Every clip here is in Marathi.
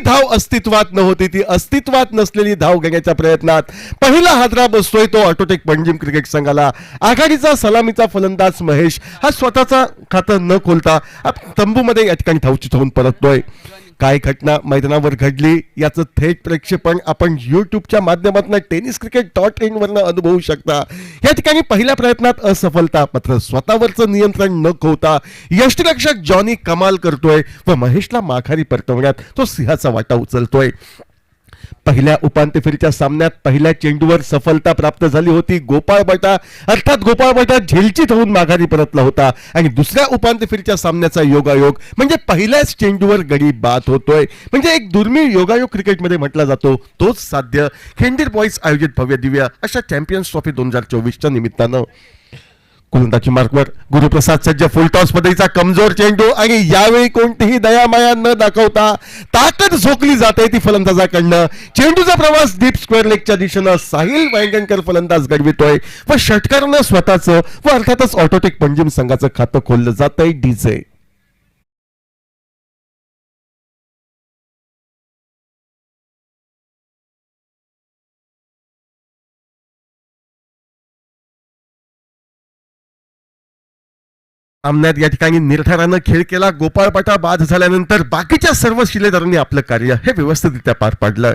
धाव अस्तित्वात नव्हती, ती अस्तित्वात नसलेली धाव घेण्याच्या प्रयत्नात पहिला हादरा बसतोय तो ऑटोटेक पंजिम क्रिकेट संघाला. आघाडीचा सलामीचा फलंदाज महेश हा स्वतःचा खातं न खोलता तंबूमध्ये या ठिकाणी धावचित होऊन परततोय. काय घटना मैदानावर घडली याचं थेट प्रक्षेपण आपण यूट्यूबच्या माध्यमातून tenniscricket.in वरनं अनुभवू शकता. या ठिकाणी पहिल्या प्रयत्नात असफलता, मात्र स्वतःवरचं नियंत्रण न खोता यष्टिरक्षक जॉनी कमाल करतोय व महेशला माघारी परतवण्यात तो सिंहाचा वाटा उचलतोय. पहिल्या उपांत्य फेरीच्या सामन्यात पहिल्या चेंडूवर सफलता प्राप्त झाली होती. गोपाळ बटा अर्थात गोपाळ बटा झेलचित होऊन माघारी परतला होता आणि दुसऱ्या उपांत्य फेरीच्या सामन्याचा योगायोग म्हणजे पहिल्याच चेंडूवर गडी बाद होतोय. म्हणजे एक दुर्मिळ योगायोग क्रिकेटमध्ये म्हटला जातो, तोच साध्य खेंडीर बॉईज आयोजित भव्य दिव्य अशा चॅम्पियन्स ट्रॉफी 2024च्या निमित्तानं. गोलंदाजी मार्कवर गुरुप्रसाद सज्ज, फुलटॉस पद्धतीचा कमजोर चेंडू आणि यावेळी कोणतीही दयामाया न दाखवता ताकद झोकली जाते ती फलंदाजाकडनं. चेंडूचा प्रवास डीप स्क्वेअर लेगच्या दिशेनं साहिल वांगणकर फलंदाज घडवितोय व षटकारानं स्वतःचं व अर्थातच ऑटोटेक पंजिम संघाचं खातं खोललं जातंय. डीजे सामन्यात या ठिकाणी निर्धारानं खेळ केला. गोपाळपाटा बाद झाल्यानंतर बाकीच्या सर्व शिलेदारांनी आपलं कार्य हे व्यवस्थितरित्या पार पाडलं.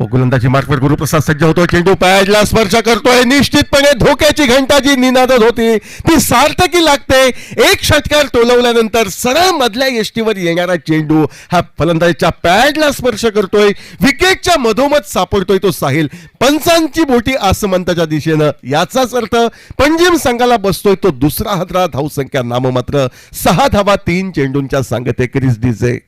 गोलंदाजी मार्कवर गुरुप्रसाद सज्ज होतो. चेंडू पॅडला स्पर्श करतोय. निश्चितपणे धोक्याची घंटा जी निनादत होती ती सार्थकी लागते. एक षटकार टोलवल्यानंतर सरळ मधल्या यष्टीवर येणारा चेंडू हा फलंदाजीच्या पॅडला स्पर्श करतोय. विकेटच्या मधोमध सापडतोय तो साहिल. पंचांची बोटी आसमंताच्या दिशेनं. याचाच अर्थ पंजिम संघाला बसतोय तो दुसरा हादरा. धावसंख्या नाममात्र 6 धावा 3 चेंडूंच्या सांगतेकरीस. डीजे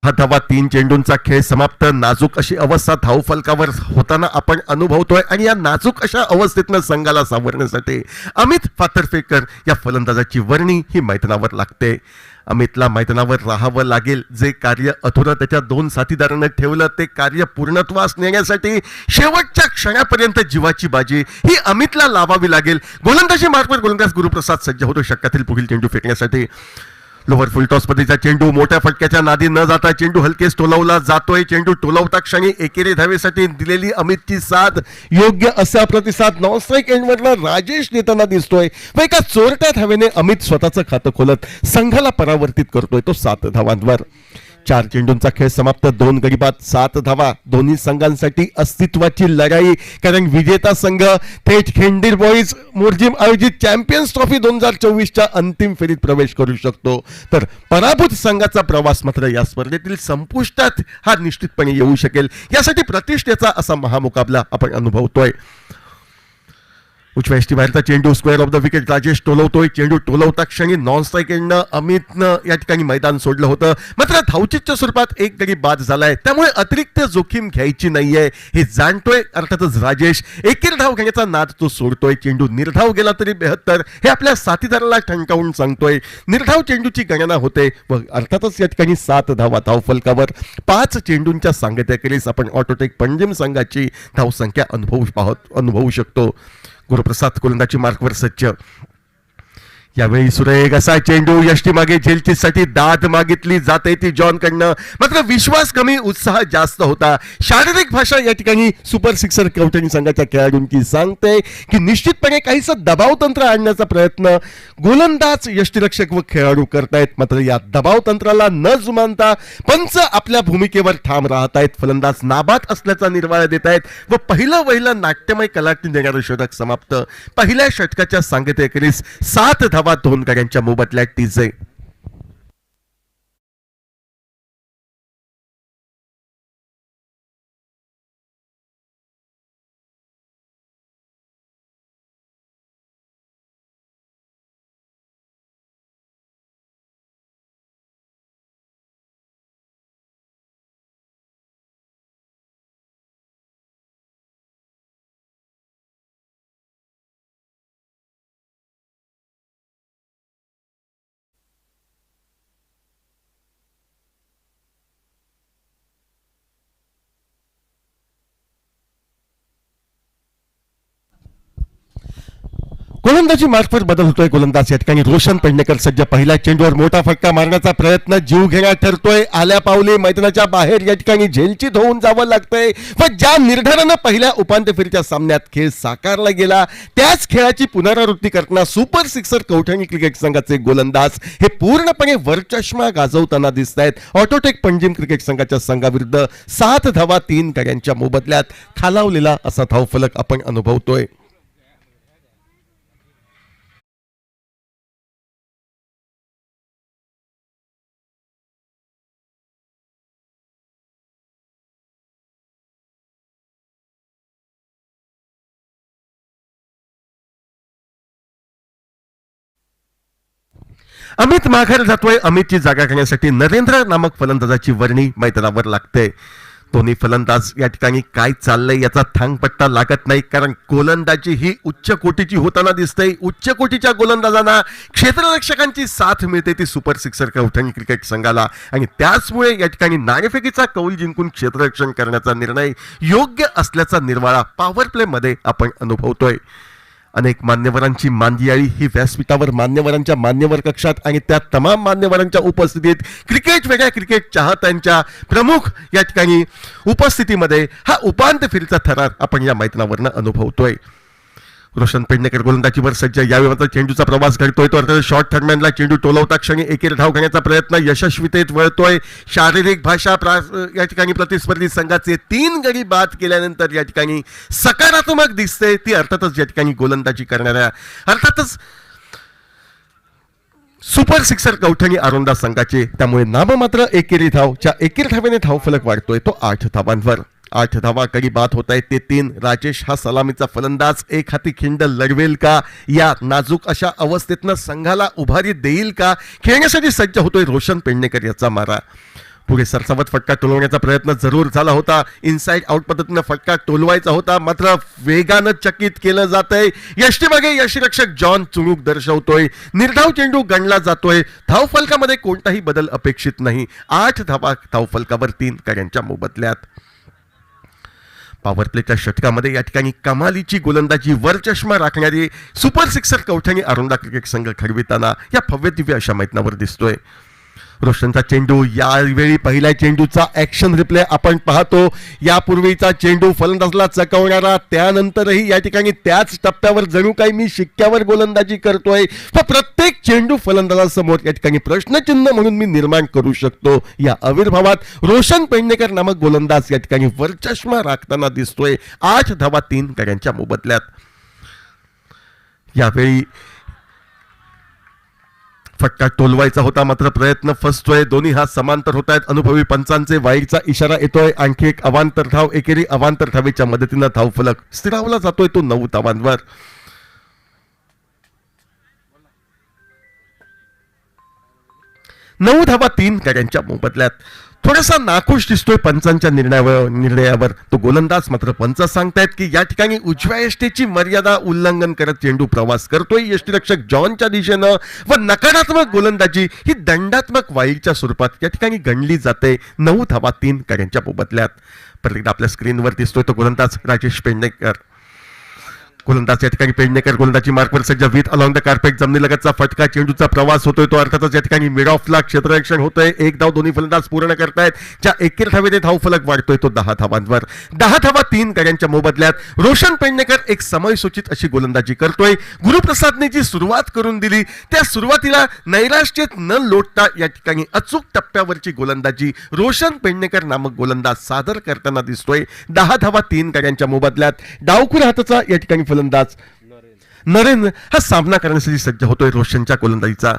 हा धावा 3 चेंडूंचा खेळ समाप्त. नाजूक अशी अवस्था धावफलकावर होताना आपण अनुभवतोय आणि या नाजूक अशा अवस्थेतनं संघाला सावरण्यासाठी अमित फातर्फेकर या फलंदाजाची वर्णी ही मैदानावर लागते. अमितला मैदानावर राहावं लागेल. जे कार्य अधुरं त्याच्या 2 साथीदारांना ठेवलं ते कार्य पूर्णत्वास नेण्यासाठी शेवटच्या क्षणापर्यंत जीवाची बाजी ही अमितला लावावी लागेल. गोलंदाजी मार्कवर गोलंदाज गुरुप्रसाद सज्ज होतो षटकातील पुढील चेंडू फेकण्यासाठी. लोवर फुलटॉस पद्धतीचा चेंडू मोठ्या फटक्याच्या नादी न जाता चेंडू हलकेच टोलवला जातोय. चेंडू टोलवता क्षणी एकेरी धावेसाठी दिलेली अमितची साथ योग्य असा प्रतिसाद नॉनस्ट्राईक एंडवरला राजेश देताना दिसतोय व एका चोरट्या धावेने अमित स्वतःचं खातं खोलत संघाला परावर्तित करतोय तो 7 धावांवर. 4 चेंडूंचा खेळ समाप्त. 2 गडी बाद 7 धावा. दोन्ही संघांसाठी अस्तित्वाची लढाई, कारण विजेता संघ थेट खेंडीर बॉईज मोर्जिम आयोजित चॅम्पियन्स ट्रॉफी 2024च्या अंतिम फेरीत प्रवेश करू शकतो, तर पराभूत संघाचा प्रवास मात्र या स्पर्धेतील संपुष्टात हा निश्चितपणे येऊ शकेल. यासाठी प्रतिष्ठेचा असा महामुकाबला आपण अनुभवतोय. उजव्या बाहेरचा चेंडू square of the wicket Rajesh टोलवतोय. चेंडू टोलवता क्षणी नॉन स्ट्राईक एंडनं अमितनं या ठिकाणी मैदान सोडलं होतं, मात्र धावचीतच्या स्वरूपात एक गडी बाद झालाय. त्यामुळे अतिरिक्त जोखीम घ्यायची नाहीये हे जाणतोय अर्थातच राजेश. एकेर धाव घेण्याचा नाद तो सोडतोय. चेंडू निर्धाव गेला तरी बेहत्तर हे आपल्या साथीदाराला ठणकावून सांगतोय. निर्धाव चेंडूची गणना होते व अर्थातच या ठिकाणी 7 धावा धावफलकावर. 5 चेंडूंच्या सांगत्याखेरीज आपण ऑटोटेक पंजिम संघाची धावसंख्या अनुभवू शकतो. गुरुप्रसाद गोलंदाजी मार्कवर सज्ज. यावेळी सुरेख असा चेंडू यष्टी मागे झेलचीसाठी दाद मागितली जाते ती जॉन कडनं, मात्र विश्वास कमी उत्साह जास्त होता. शारीरिक भाषा या ठिकाणी सुपर सिक्सर कवटणी संघाच्या खेळाडूंची सांगते की निश्चितपणे काहीसं दबाव तंत्र आणण्याचा प्रयत्न गोलंदाज यष्टीरक्षक व खेळाडू करतायत. मात्र या दबाव तंत्राला न जुमानता पंच आपल्या भूमिकेवर ठाम राहतायत. फलंदाज नाबाद असल्याचा निर्वाळा देत आहेत व पहिलं नाट्यमय कलाटणी देणारं षटक समाप्त. पहिल्या षटकाच्या सांगतेखेरीज 7 धावा 2 गड्यांच्या मोबदल्यात. डीजे गोलंदाजी मार्फत बदल होतोय. गोलंदाज या ठिकाणी रोशन पेडणेकर सज्ज. पहिल्या चेंडूवर मोठा फटका मारण्याचा प्रयत्न जीव घेण्या ठरतोय. आल्या पावली मैदानाच्या बाहेर या ठिकाणी झेलचित होऊन जावं लागतंय. पण ज्या निर्धारानं पहिल्या उपांत्य फेरीच्या सामन्यात खेळ साकारला गेला त्याच खेळाची पुनरावृत्ती करताना सुपर सिक्सर कौठणी क्रिकेट संघाचे गोलंदाज हे पूर्णपणे वरचष्मा गाजवताना दिसत आहेत. ऑटोटेक पणजी क्रिकेट संघाच्या संघाविरुद्ध 7 धावा 3 गड्यांच्या मोबदल्यात खालावलेला असा धावफलक आपण अनुभवतोय. अमित माघार जातोय. अमितची जागा घेण्यासाठी नरेंद्र नामक फलंदाजाची वर्णी मैदानावर लागते. दोन्ही फलंदाज या ठिकाणी काय चाललंय याचा थांगपट्टा लागत नाही, कारण गोलंदाजी ही उच्च कोटीची होताना दिसते. उच्च कोटीच्या गोलंदाजांना क्षेत्ररक्षकांची साथ मिळते ती सुपर सिक्सर कौठणी क्रिकेट संघाला, आणि त्याचमुळे या ठिकाणी नाणेफेकीचा कौल जिंकून क्षेत्ररक्षण करण्याचा निर्णय योग्य असल्याचा निर्वाळा पॉवर प्ले मध्ये आपण अनुभवतोय. अनेक मान्यवरांची मांदियाळी ही व्यासपीठावर मान्यवरांच्या मान्यवर कक्षात आणि त्या तमाम मान्यवरांच्या उपस्थितीत क्रिकेट वेगळ्या क्रिकेट चाहत्यांच्या प्रमुख या ठिकाणी उपस्थितीमध्ये हा उपांत्य फेरीचा थरार आपण या मैदानावरनं अनुभवतोय. रोशन पेडणेकर गोलंदाजीवर सज्ज. यावेळी चेंडूचा प्रवास घडतोय तो अर्थात शॉर्ट थर्डमॅनला चेंडू टोलवता क्षणी एकेरी धाव घेण्याचा प्रयत्न यशस्वीतेत वळतोय. शारीरिक भाषा या ठिकाणी प्रतिस्पर्धी संघाचे 3 गडी बाद केल्यानंतर या ठिकाणी सकारात्मक दिसते ती अर्थातच या ठिकाणी गोलंदाजी करणाऱ्या अर्थातच सुपर सिक्सर कौठणी आरोंदा संघाचे. त्यामुळे नाममात्र एकेरी धावच्या एकेरी धावेने धावफलक वाढतोय तो 8 धावांवर. 8 धावा गडी बाद होत आहेत ते 3. राजेश हा सलामीचा फलंदाज एक हाती खिंड लढवेल का, या नाजूक अशा अवस्थेतनं संघाला उभारी देईल का, खेळण्यासाठी सज्ज होतोय रोशन पेडणेकर याचा मारा. पुढे सरसावत फटका टोलवण्याचा प्रयत्न जरूर झाला होता. इनसाइड आउट पद्धतीनं फटका टोलवायचा होता, मात्र वेगानं चकित केलं जातंय. यष्टीमागे यष्टीरक्षक जॉन चुणूक दर्शवतोय. निर्धाव चेंडू गणला जातोय. धावफलकामध्ये कोणताही बदल अपेक्षित नाही. 8 धावा धावफलकावर 3 गड्यांच्या मोबदल्यात. पॉवर प्लेच्या षटकामध्ये या ठिकाणी कमालीची गोलंदाजी वरचष्मा राखणारी सुपर सिक्सर कौठणी आरोंदा क्रिकेट संघ घडविताना या भव्य दिव्य अशा मैदानावर दिसतोय. रोशनचा चेंडू, यावेळी पहिल्या चेंडूचा ऍक्शन रिप्ले आपण पाहतो. यापूर्वीचा चेंडू फलंदाजला चकवणारा, त्यानंतरही या ठिकाणी त्याच टप्प्यावर जणू काही मी शिक्क्यावर गोलंदाजी करतोय. प्रत्येक चेंडू फलंदाजासमोर या ठिकाणी प्रश्नचिन्ह म्हणून मी निर्माण करू शकतो. या आविर्भावात रोशन पेडणेकर नामक गोलंदाज या ठिकाणी वरचष्मा राखताना दिसतोय 8 धावा 3 गड्यांच्या मोबदल्यात. यावेळी फटका टोलवायचा होता, मात्र प्रयत्न फसतोय. दोन्ही हात समांतर होत आहेत. अनुभवी पंचांचे वाईटचा इशारा येतोय. आणखी एक अवांतर धाव एकेरी अवांतर धावेच्या मदतीनं धावफलक स्थिरावला जातोय तो 9 धावांवर. 9 धावा 3 गड्यांच्या मोबदल्यात. थोडासा नाखुश दिसतोय पंचांच्या निर्णयावर तो गोलंदाज, मात्र पंच सांगतायत की या ठिकाणी उजव्या यष्टीची मर्यादा उल्लंघन करत चेंडू प्रवास करतोय यष्टीरक्षक जॉनच्या दिशेनं, व नकारात्मक गोलंदाजी ही दंडात्मक वाईडच्या स्वरूपात या ठिकाणी गणली जाते. 9 धावा 3 गड्यांच्या मोबदल्यात. परत आपल्या स्क्रीनवर दिसतोय तो गोलंदाज राजेश पेडणेकर. गोलंदाज या ठिकाणी पेडणेकर गोलंदाजी मार्कवर सज्ज. विथ अलॉंग द कार्पेट जमिनीलगतचा फटका, चेंडूचा प्रवास होतोय तो अर्थातच या ठिकाणी मिड ऑफला क्षेत्ररक्षण होतंय. 1 धाव दोन्ही फलंदाज पूर्ण करतायत. ज्या एकेरी धावेने धावफलक वाढतोय तो 10 धावांवर. 10 धावा 3 गड्यांच्या मोबदल्यात रोशन पेडणेकर एक समयसूचित अशी गोलंदाजी करतोय. गुरुप्रसादने जी सुरुवात करून दिली त्या सुरुवातीला नैराश्यत न लोटता या ठिकाणी अचूक टप्प्यावरची गोलंदाजी रोशन पेडणेकर नामक गोलंदाज सादर करताना दिसतोय. 10 धावा 3 गड्यांच्या मोबदल्यात. डावखुर हाताचा या ठिकाणी फलंदाज नरेंद्र हा सामना करण्यासाठी सज्ज होतोय रोशनच्या गोलंदाजीचा.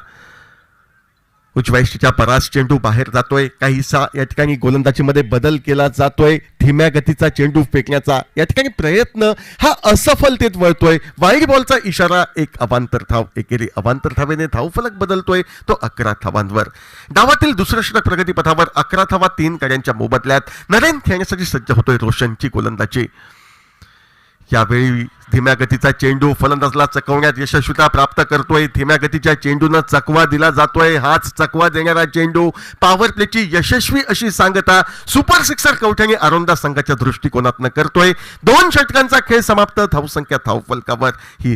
उजव्या यष्टीच्या परास चेंडू बाहेर जातोय. काहीसा या ठिकाणी गोलंदाजीमध्ये बदल केला जातोय. धीम्या गतीचा चेंडू फेकण्याचा या ठिकाणी प्रयत्न हा असफलतेत वळतोय. वाईड बॉलचा इशारा, एक अवांतर धाव एकेरी अवांतर धावेने धावफलक बदलतोय तो 11 धावांवर. डावातील दुसरं षटक प्रगतीपथावर 11 धावा 3 गड्यांच्या मोबदल्यात. नरेंद्र खेळण्यासाठी सज्ज होतोय रोशनची गोलंदाजी. यावेळी धीम्या गतीचा चेंडू फलंदाजला चकवण्यात यशस्वीता प्राप्त करतोय. धीम्या गतीच्या चेंडूनं चकवा दिला जातोय. हाच चकवा देणारा चेंडू पॉवर प्लेची यशस्वी अशी सांगता सुपर सिक्सर कौठणी आरोंदा संघाच्या दृष्टिकोनातनं करतोय. 2 षटकांचा खेळ समाप्त. धावसंख्या धावफलकावर ही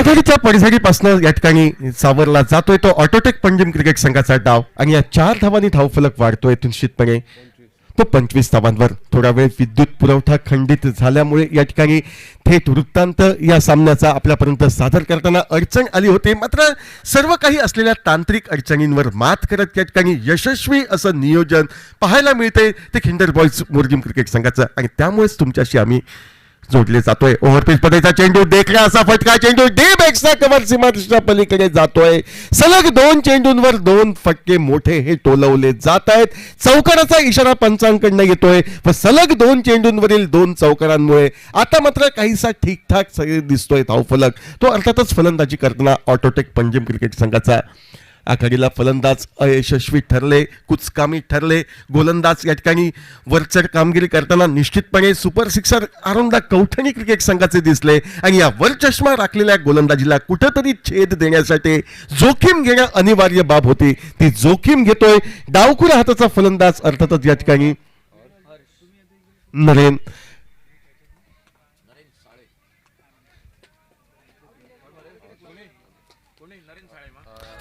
आघाडीच्या पडझडीपासून या ठिकाणी सावरला जातोय तो ऑटोटेक पंजिम क्रिकेट संघाचा डाव आणि या 4 धावांनी धावफलक वाढतोय निश्चितपणे तो 25 धावांवर. थोडा वेळ विद्युत पुरवठा खंडित झाल्यामुळे या ठिकाणी थेट वृत्तांत या सामन्याचा आपल्यापर्यंत सादर करताना अडचण आली होती. मात्र सर्व काही असलेल्या तांत्रिक अडचणींवर मात करत या ठिकाणी यशस्वी असं नियोजन पाहायला मिळते ते खिंडर बॉयज मोरजिम क्रिकेट संघाचं आणि त्यामुळेच तुमच्याशी आम्ही जोडले जातोय. ओव्हरपिच पदाचा चेंडू देखला असा फटका चेंडू डीप एक्स्ट्रा कव्हर सीमारेषेच्या पलीकडे जातोय. सलग 2 चेंडूंवर 2 फटके मोठे हे टोलवले जात आहेत. चौकाराचा इशारा पंचांकडनं येतोय व सलग 2 चेंडूंवरील 2 चौकारांमुळे आता मात्र काहीसा ठीकठाक दिसतोय धावफलक. तो अर्थातच फलंदाजी करताना ऑटोटेक पंजिम क्रिकेट संघाचा आघाडीला फलंदाज अयशस्वी ठरले, कुचकामी ठरले. गोलंदाज या ठिकाणी वरचढ कामगिरी करताना निश्चितपणे सुपर सिक्सर आरुंदा कौठणी क्रिकेट संघाचे दिसले आणि या वर चष्मा राखलेल्या गोलंदाजीला कुठंतरी छेद देण्यासाठी जोखीम घेणं अनिवार्य बाब होती. ती जोखीम घेतोय डावखुरा हाताचा फलंदाज अर्थातच या ठिकाणी नरेन.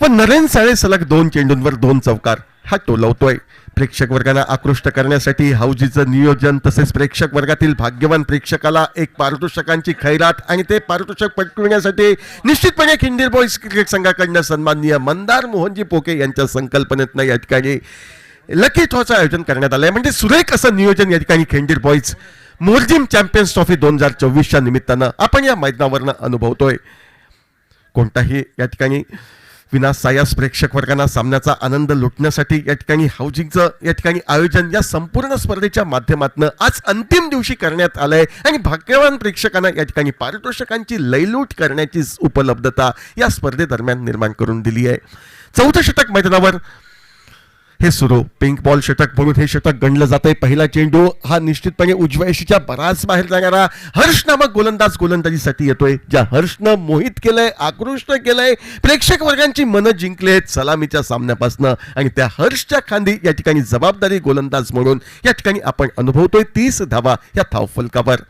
पण नरेन साळे सलग 2 चेंडूंवर 2 चौकार हा टोलवतोय. प्रेक्षक वर्गांना आकृष्ट करण्यासाठी हौजीचं नियोजन तसेच प्रेक्षक वर्गातील भाग्यवान प्रेक्षकाला एक पारितोषिकांची खैरात आणि ते पारितोषिक पटकविण्यासाठी निश्चितपणे खिंडीर बॉयज क्रिकेट संघाकडनं सन्माननीय मंदार मोहनजी पोके यांच्या संकल्पनेतनं या ठिकाणी लकी ड्रॉचं आयोजन करण्यात आलंय. म्हणजे सुरेख असं नियोजन या ठिकाणी खिंडीर बॉयज मोरजिम चॅम्पियन्स ट्रॉफी 2024च्या निमित्तानं आपण या मैदानावरनं अनुभवतोय. कोणताही या ठिकाणी विनासायास प्रेक्षक वर्गांना सामन्याचा आनंद लुटण्यासाठी या ठिकाणी हाऊसिंगचं या ठिकाणी आयोजन या संपूर्ण स्पर्धेच्या माध्यमातून आज अंतिम दिवशी करण्यात आलंय आणि भाग्यवान प्रेक्षकांना या ठिकाणी पारितोषिकांची लयलूट करण्याची उपलब्धता या स्पर्धेदरम्यान निर्माण करून दिली आहे. 4थं षटक मैदानावर हे सुरू. पिंक बॉल षटक म्हणून हे षटक गणलं जातंय. पहिला चेंडू हा निश्चितपणे उजव्या यशीच्या बराच बाहेर जाणारा हर्ष नामक गोलंदाज गोलंदाजीसाठी येतोय. ज्या हर्षनं मोहित केलंय, आकृष्ट केलंय, प्रेक्षक वर्गांची मनं जिंकलेत सलामीच्या सामन्यापासून आणि त्या हर्षच्या खांदी या ठिकाणी जबाबदारी गोलंदाज म्हणून या ठिकाणी आपण अनुभवतोय 30 धावा या धावफलकावर.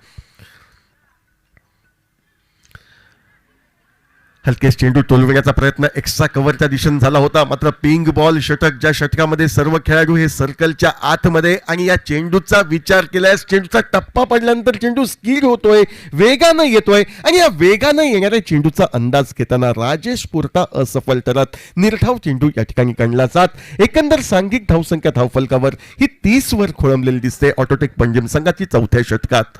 हलकेच चेंडू टोलविण्याचा प्रयत्न एक्स्ट्रा कव्हरच्या दिशेने झाला होता. मात्र पिंक बॉल षटक ज्या षटकामध्ये सर्व खेळाडू हे सर्कलच्या आतमध्ये आणि या चेंडूचा विचार केल्यास चेंडूचा टप्पा पडल्यानंतर चेंडू स्किड होतोय, वेगानं येतोय आणि या वेगानं येणाऱ्या चेंडूचा अंदाज घेताना राजेश पुरता असफल ठरत निर्धाव चेंडू या ठिकाणी गणला जात. एकंदर सांघिक धावसंख्या धावफलकावर ही 30 वर खोळंबलेली दिसते ऑटोटेक पंजिम संघाची 4थ्या षटकात.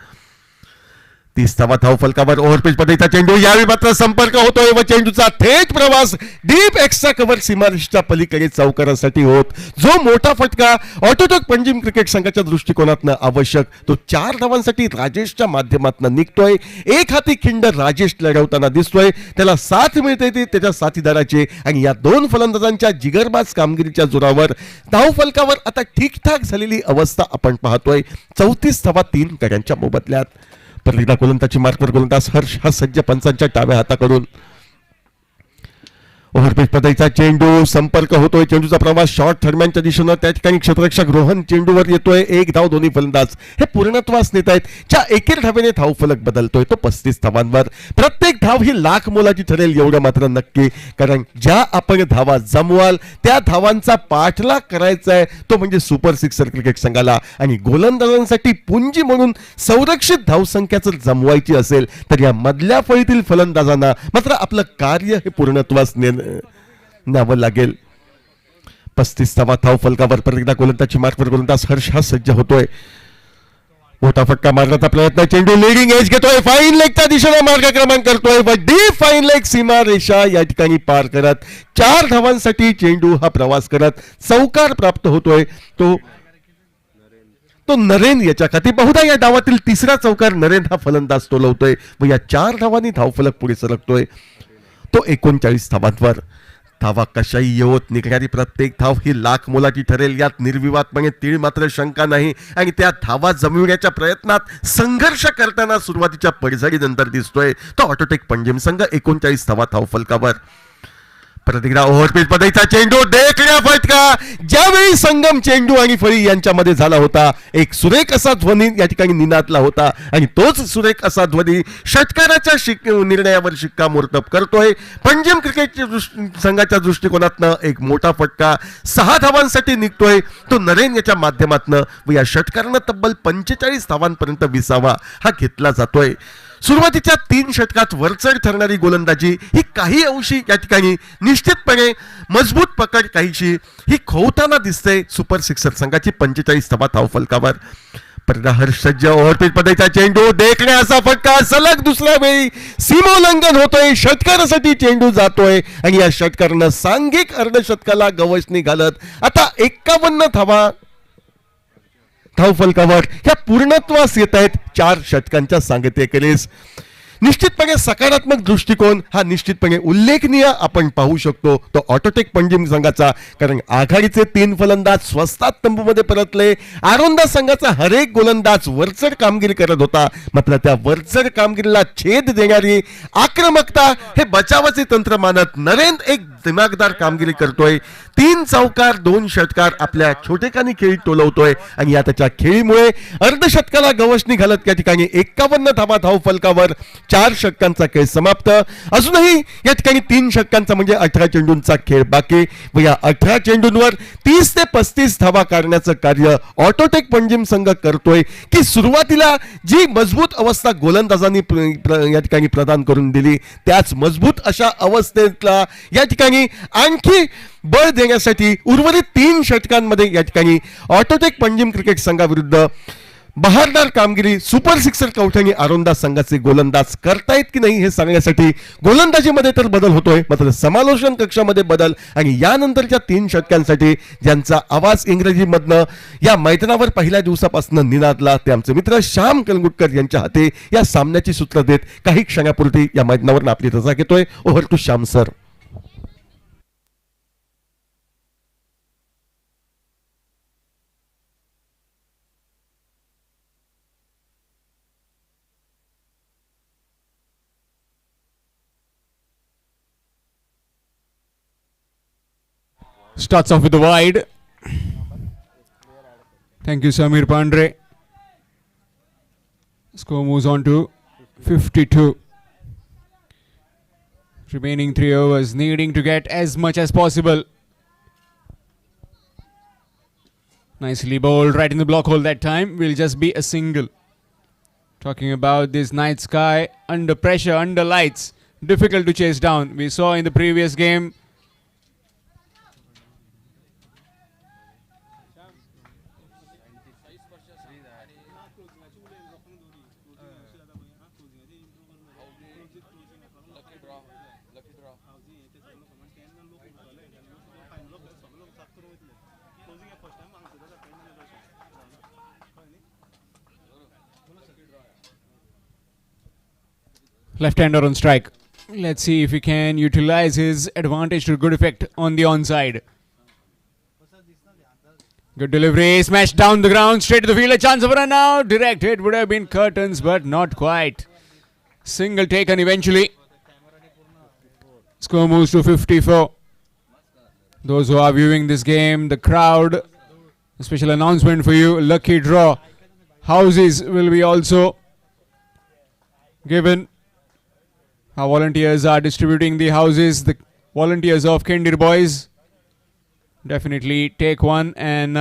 30 धावा धावफलकावर. ओव्हरपिच पद्धतीचा चेंडू यावेळी मात्र संपर्क होतोय व चेंडूचा थेट प्रवास डीप एक्स्ट्रा कव्हर सीमारेषेच्या पलीकडे चौकारासाठी होत जो मोठा फटका ऑटोटेक पंजिम क्रिकेट संघाच्या दृष्टिकोनातनं आवश्यक तो 4 धावांसाठी राजेशच्या माध्यमातून निघतोय. एक हाती खिंड राजेश लढवताना दिसतोय. त्याला साथ मिळते ती त्याच्या साथीदाराची आणि या 2 फलंदाजांच्या जिगरबाज कामगिरीच्या जोरावर धावफलकावर आता ठीकठाक झालेली अवस्था आपण पाहतोय. 34 धावा 3 गड्यांच्या मोबदल्यात. पहिला गोलंदाजी मार्कवर गोलंदाज हर्ष हा सज्ज पंचांच्या डाव्या हाताकडून. ओव्हरपिच पद्धतीचा चेंडू संपर्क होतोय. चेंडूचा प्रवास शॉर्ट दरम्यानच्या दिशेनं त्या ठिकाणी क्षेत्ररक्षक रोहन चेंडूवर येतोय. 1 धाव दोन्ही फलंदाज हे पूर्णत्वास नेत आहेत. ज्या एकेर धावेने धावफलक बदलतोय तो 35 धावांवर. प्रत्येक धाव ही लाख मोलाची ठरेल एवढं मात्र नक्की, कारण ज्या आपण धावा जमवाल त्या धावांचा पाठलाग करायचा आहे तो म्हणजे सुपर सिक्सर क्रिकेट संघाला आणि गोलंदाजांसाठी पुंजी म्हणून संरक्षित धावसंख्या जर जमवायची असेल तर या मधल्या फळीतील फलंदाजांना मात्र आपलं कार्य हे पूर्णत्वास न्यावं लागेल. 35 धावा धावफलकावर. परत गोलंदाजी मार्कवर गोलंदाज हर्ष हा सज्ज होतोय. मोठा फटका मारण्याचा प्रयत्न. चेंडू लीडिंग एज घेतोय. फाईन लेगच्या दिशेने मार्गक्रमण करतोय व डीप फाईन लेग सीमारेषा या ठिकाणी पार करत 4 धावांसाठी चेंडू हा प्रवास करत चौकार प्राप्त होतोय. तो नरेन याच्या खाती बहुधा या डावातील 3रा चौकार नरेन हा फलंदाज टोलवतोय व या 4 धावांनी धावफलक पुढे सरकतोय तो 39 धावांवर. धावा कशाही येवत निघणारी प्रत्येक धाव ही लाख मोलाची ठरेल यात निर्विवादपणे तीळ मात्र शंका नाही आणि त्या धावा जमविण्याच्या प्रयत्नात संघर्ष करताना सुरुवातीच्या पडझडीनंतर दिसतोय तो ऑटोटेक पंजिम संघ. 39 धावा धावफलकावर. परत एकदा ओव्हरपीच पदाचा चेंडू देखण्या फटका. ज्यावेळी संगम चेंडू आणि फळी यांच्यामध्ये झाला होता एक सुरेख असा ध्वनी या ठिकाणी निनादला होता आणि तोच सुरेख असा ध्वनी षटकाराच्या निर्णयावर शिक्कामोर्तब करतोय. पंजाब क्रिकेट संघाच्या दृष्टिकोनातनं एक मोठा फटका 6 धावांसाठी निघतोय तो नरेन याच्या माध्यमातनं व या षटकारानं तब्बल 45 धावांपर्यंत विसावा हा घेतला जातोय. सुरुवातीच्या 3 षटकात वरचढ ठरणारी गोलंदाजी ही काही अंशी या ठिकाणी निश्चितपणे मजबूत पकड काहीशी ही खोवताना दिसते सुपर सिक्सर संघाची 45 धावा धावफलकावर. हर्षज्ज ओव्हरपीच पदाचा चेंडू देखण्या असा फटका सलग दुसऱ्या वेळी सीमोल्लंघन होतोय. षटकारासाठी चेंडू जातोय आणि या षटकारानं सांघिक अर्धशतकाला गवसणी घालत आता 51 धावा धावफलकावर ह्या पूर्णत्वास येत आहेत 4 षटकांच्या सांगतेखेरीज. निश्चितपणे सकारात्मक दृष्टिकोन हा निश्चितपणे उल्लेखनीय आपण पाहू शकतो तो ऑटोटेक पंजिम संघाचा. कारण आघाडीचे 3 फलंदाज स्वस्तात तंबूमध्ये परतले. आरोंदा संघाचा हरेक गोलंदाज वरचढ कामगिरी करत होता. मात्र त्या वरचढ कामगिरीला छेद देणारी आक्रमकता हे बचावाचे तंत्र मानत नरेंद्र एक दिमागदार कामगिरी करतोय. 3 चौकार 2 षटकार आपल्या छोटेखानी खेळी टोलवतोय आणि या त्याच्या खेळीमुळे अर्धशतकाला गवसणी घालत या ठिकाणी 51 धावा धावफलकावर 4 षटकांचा खेळ समाप्त. अजूनही या ठिकाणी 3 षटकांचा म्हणजे 18 चेंडूंचा खेळ बाकी व या 18 चेंडूंवर 30 ते 35 धावा काढण्याचं कार्य ऑटोटेक पंजिम संघ करतोय की सुरुवातीला जी मजबूत अवस्था गोलंदाजांनी या ठिकाणी प्रदान करून दिली त्याच मजबूत अशा अवस्थेतला या ठिकाणी आणखी बळ देण्यासाठी उर्वरित 3 षटकांमध्ये या ठिकाणी ऑटोटेक पंजिम क्रिकेट संघाविरुद्ध बहारदार कामगिरी सुपर सिक्सर कवठणी आरोंदा संघाचे गोलंदाज करतायत की नाही हे सांगण्यासाठी गोलंदाजीमध्ये तर बदल होतोय मात्र समालोचन कक्षामध्ये बदल आणि यानंतरच्या 3 षटकांसाठी ज्यांचा आवाज इंग्रजीमधनं या मैदानावर पहिल्या दिवसापासून निनादला ते आमचे मित्र श्याम कलगुटकर यांच्या हाती या सामन्याची सूत्र देत काही क्षणापूर्वी या मैदानावर आपली रजा घेतोय. Over to Shyam sir. Starts off with the wide. Thank you, Samir Pandre. Score moves on to 52. Remaining 3 overs, needing to get as much as possible. Nicely bowled right in the block hole that time. Will just be a single. Talking about this night sky, under pressure, under lights, difficult to chase down. We saw in the previous game. Left-hander on strike. Let's see if he can utilize his advantage to good effect on the onside. Good delivery, smashed down the ground, straight to the field, a chance of a run out. Direct hit would have been curtains, but not quite. Single taken eventually. Score moves to 54. Those who are viewing this game, the crowd, a special announcement for you, lucky draw. Houses will be also given. Our volunteers are distributing the houses. The volunteers of Kindir Boys, definitely take one and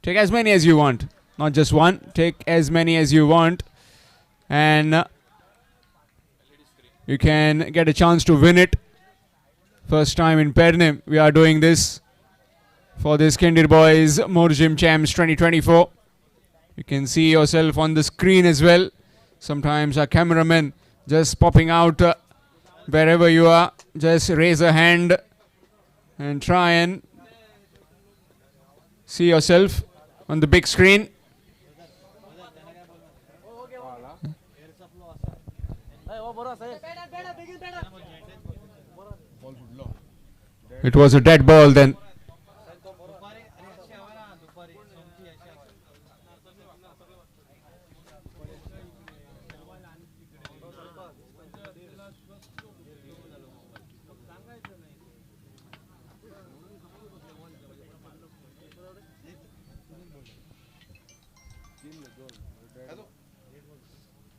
take as many as you want. Not just one, take as many as you want. And you can get a chance to win it. First time in Pernim we are doing this for this Kindir Boys Morjim Champs 2024. You can see yourself on the screen as well. Sometimes our cameramen just popping out wherever you are. Just raise a hand and try and see yourself on the big screen. It was a dead ball then.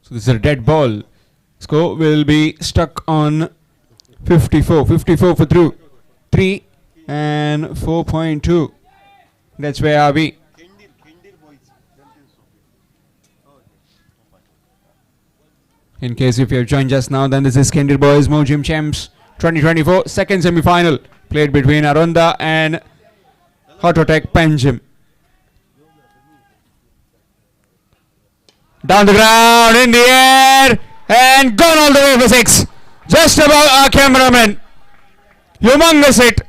So this is a dead ball. Score will be stuck on 54. 54 for through. 3 and 4.2. That's where are we. In case if you have joined just now, then this is Kendir Boys Mojim Champs 2024 second semi-final played between Arunda and Hototech Panjim. Down the ground, in the air, and gone all the way for 6. Just above our cameraman. Humongous hit.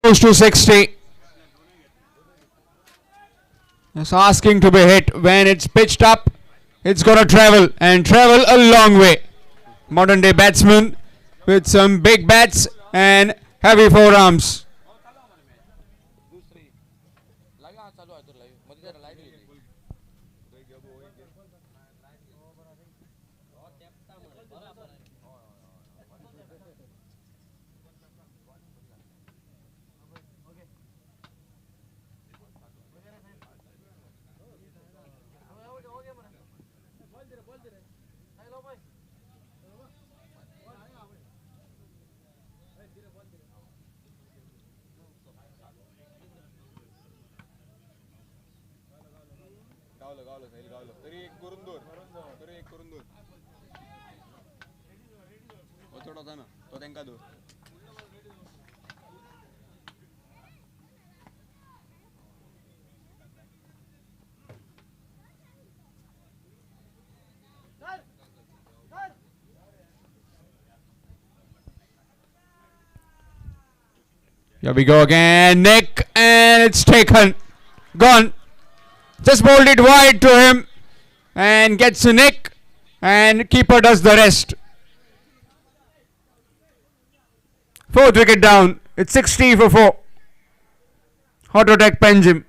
Close to 60. Just asking to be hit. When it's pitched up, it's going to travel and travel a long way. Modern day batsman with some big bats and heavy forearms. Here we go again. Nick, and it's taken. Gone. Just bowled it wide to him and gets a nick, and keeper does the rest. Fourth wicket down. It's 60 for 4. Hototech Panjim.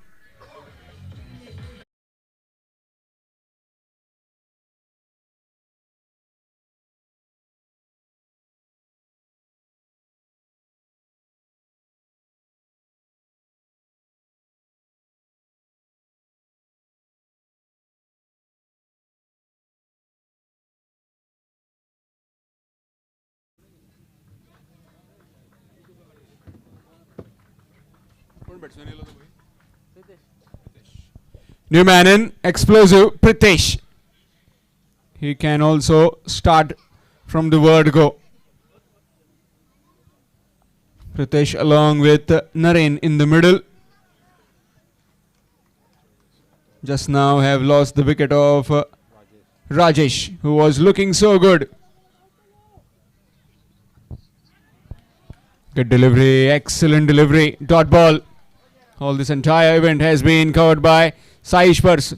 New man in, explosive Pritesh. He can also start from the word go. Pritesh along with Naren in the middle. Just now have lost the wicket of Rajesh, who was looking so good. Good delivery, excellent delivery, dot ball. All this entire event has been covered by Sai Ishwar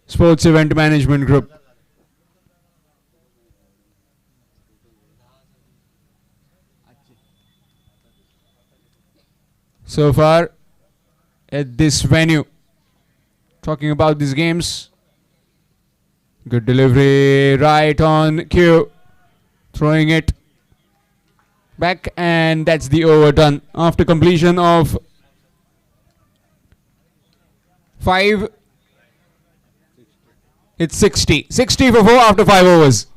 Sports Event Management Group. So far at this venue, talking about these games, good delivery right on cue, throwing it back, and that's the over done after completion of 5. It's 60 for 4 after 5 overs.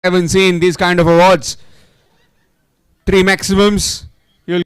Haven't seen these kind of awards. 3 maximums. You'll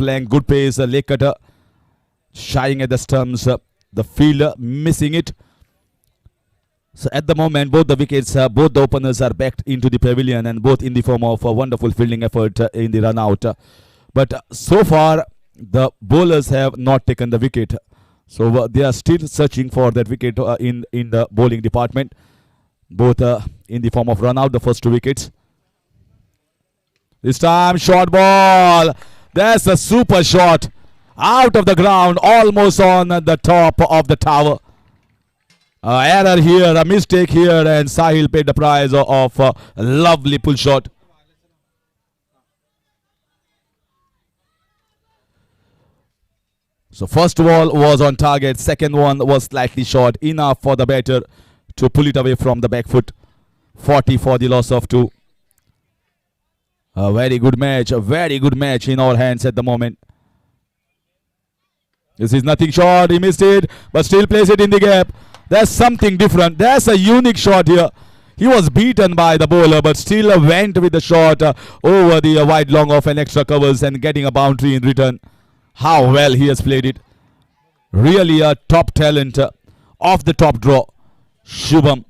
length, good pace, leg cutter, shying at the stumps, the fielder missing it. So at the moment, both the wickets, both the openers are backed into the pavilion, and both in the form of a wonderful fielding effort in the run out. But so far, the bowlers have not taken the wicket. So they are still searching for that wicket in the bowling department. Both in the form of run out, the first 2 wickets. This time, short ball. That's a super shot. Out of the ground, almost on the top of the tower. Error here, a mistake here, and Sahil paid the price of a lovely pull shot. So first ball was on target, second one was slightly short, enough for the batter to pull it away from the back foot. 40 for the loss of 2. A very good match in our hands at the moment. This is nothing short, he missed it, but still plays it in the gap. There's something different, there's a unique shot here. He was beaten by the bowler, but still went with the shot over the wide long off and extra covers and getting a boundary in return. How well he has played it. Really a top talent off the top draw, Shubham.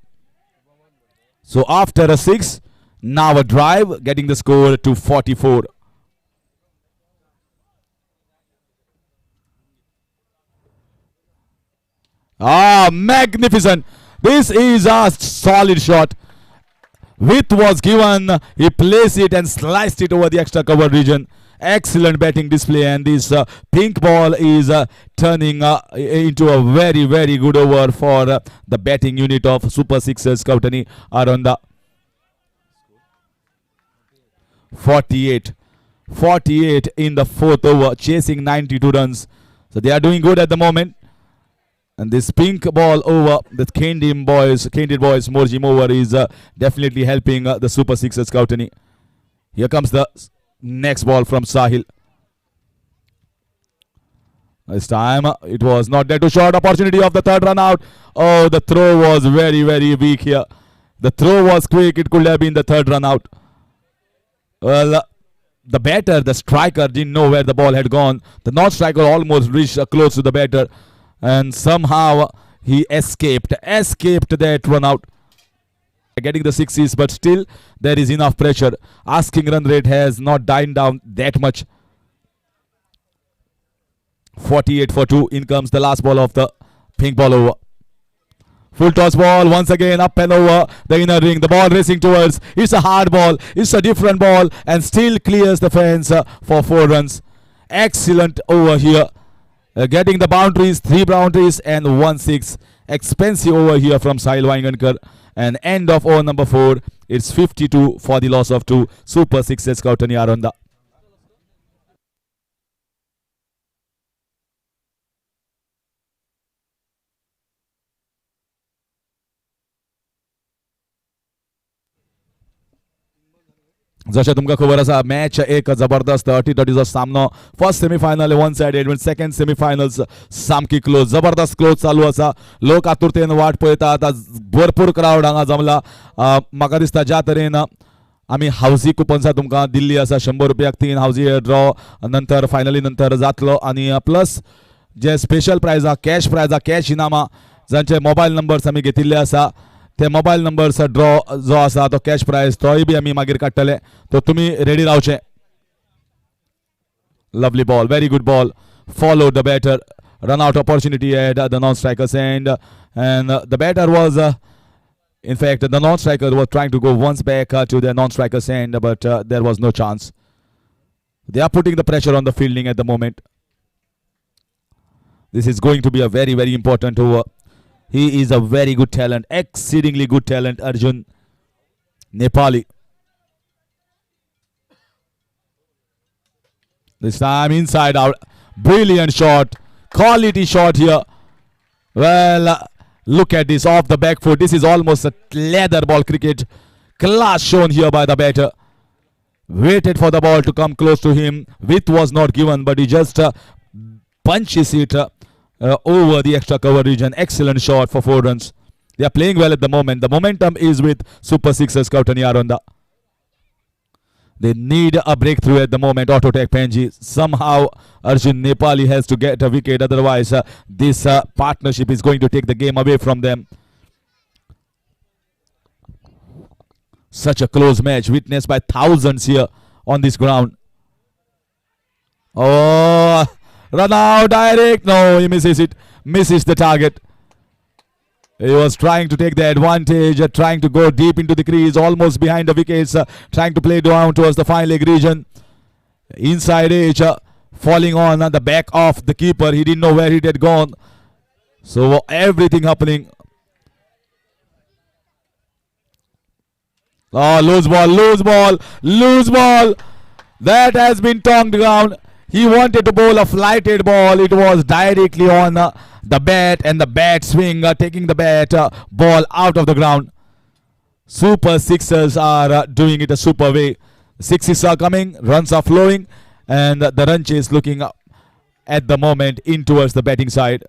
So after a 6, now a drive, getting the score to 44. Magnificent. This is a solid shot. Width was given, he placed it and sliced it over the extra cover region. Excellent batting display, and this pink ball is turning into a very, very good over for the batting unit of Super Sixers Kautani Aranda. 48 in the 4th over, chasing 92 runs. So they are doing good at the moment. And this pink ball over, the Candid boys, Morjim over is definitely helping the Super Sixers Kautani. Here comes the next ball from Sahil. This time it was not there, too short. Opportunity of the 3rd run out. Oh, the throw was very, very weak here. The throw was quick, it could have been the 3rd run out. Well, the batter, the striker, didn't know where the ball had gone. The non-striker almost reached close to the batter, and somehow he escaped that run out. Getting the 6s, but still there is enough pressure. Asking run rate has not died down that much. 48 for 2. In comes the last ball of the pink ball over. Full toss ball once again, up and over the inner ring. The ball racing towards. It's a hard ball. It's a different ball, and still clears the fence for 4 runs. Excellent over here. Getting the boundaries, 3 boundaries and 1 6. Expensive over here from Sahil Waingankar. And end of over number 4. It's 52 for the loss of 2. Super Sixers Kautani Aranda. जशें तुमकां खबर आसा, मॅच एक जबरदस्त अटीतटीचो सामनो. First semifinal one sided, but second semi-finals सामकी क्लोज, जबरदस्त क्लोज चालू आसा. लोक आतुरतेन वाट पळयता. आतां भरपूर क्रावड हांगा जमला. म्हाका दिसता ज्या तरेन आमी हावजी कुपन्सां तुमकां दिल्ली आसा, 100 रुपयाक 3 हावजी ड्रॉ नंतर फायनली नंतर जातलो. आनी प्लस जे स्पेशल प्रायझा, कॅश प्रायझा, कॅश इनामां जांचे मोबायल नंबर्स आमी घेतिल्ले आसा, ते मोबायल नंबर्स ड्रॉ जो आसा तो कॅश प्रायज तोय बी आमी मागीर काडटले. तो तुमी रेडी रावचे. Lovely ball, very good ball. Followed the batter. Run out opportunity at the non-striker's end. And the batter was, in fact, the non-striker was trying to go once back to the non-striker's end, but there was no chance. They are putting the pressure on the fielding at the moment. This is going to be a very, very important over. He is a very good talent, exceedingly good talent, Arjun Nepali. This time inside out. Brilliant shot. Quality shot here. Well, look at this off the back foot. This is almost a leather ball cricket. Class shown here by the batter. Waited for the ball to come close to him. Width was not given, but he just punches it over the extra cover region. Excellent shot for 4 runs. They are playing well at the moment. The momentum is with Super Sixers Kautani Aranda. They need a breakthrough at the moment. Autotech Penji. Somehow Arjun Nepali has to get a wicket. Otherwise, this partnership is going to take the game away from them. Such a close match witnessed by thousands here on this ground. Oh, run out direct. No, he misses it. Misses the target. He was trying to take the advantage, trying to go deep into the crease, almost behind the wickets, trying to play down towards the fine leg region. Inside edge, falling on the back of the keeper. He didn't know where it had gone. So everything happening. Oh, loose ball, loose ball, loose ball. That has been tongued down. He wanted to bowl a flighted ball. It was directly on the bat, and the bat swing, taking the bat ball out of the ground. Super sixers are doing it a super way. Sixes are coming, runs are flowing, and the run chase looking up at the moment in towards the batting side.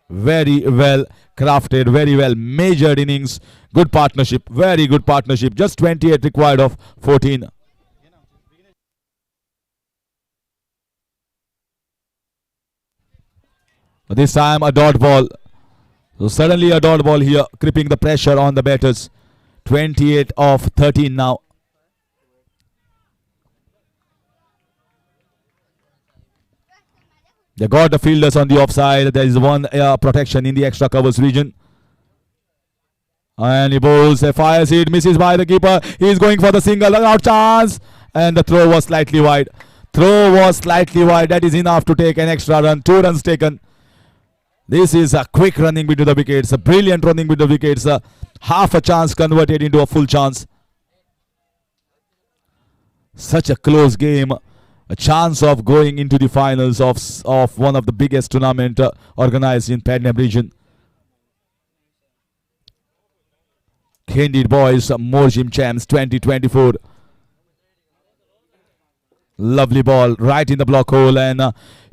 Very well crafted, very well measured innings. Good partnership, very good partnership. Just 28 required of 14. This time a dot ball. So suddenly a dot ball here, creeping the pressure on the batters. 28 of 13 now. They got the fielders on the offside. There is one protection in the extra covers region. And he bowls, fires it, misses by the keeper. He is going for the single, out chance. And the throw was slightly wide. Throw was slightly wide. That is enough to take an extra run. 2 runs taken. This is a quick running between the wickets, a brilliant running with the wickets, half a chance converted into a full chance. Such a close game, a chance of going into the finals of one of the biggest tournament organized in Padnam region. Candid Boys, Morjim Champs 2024. Lovely ball right in the block hole, and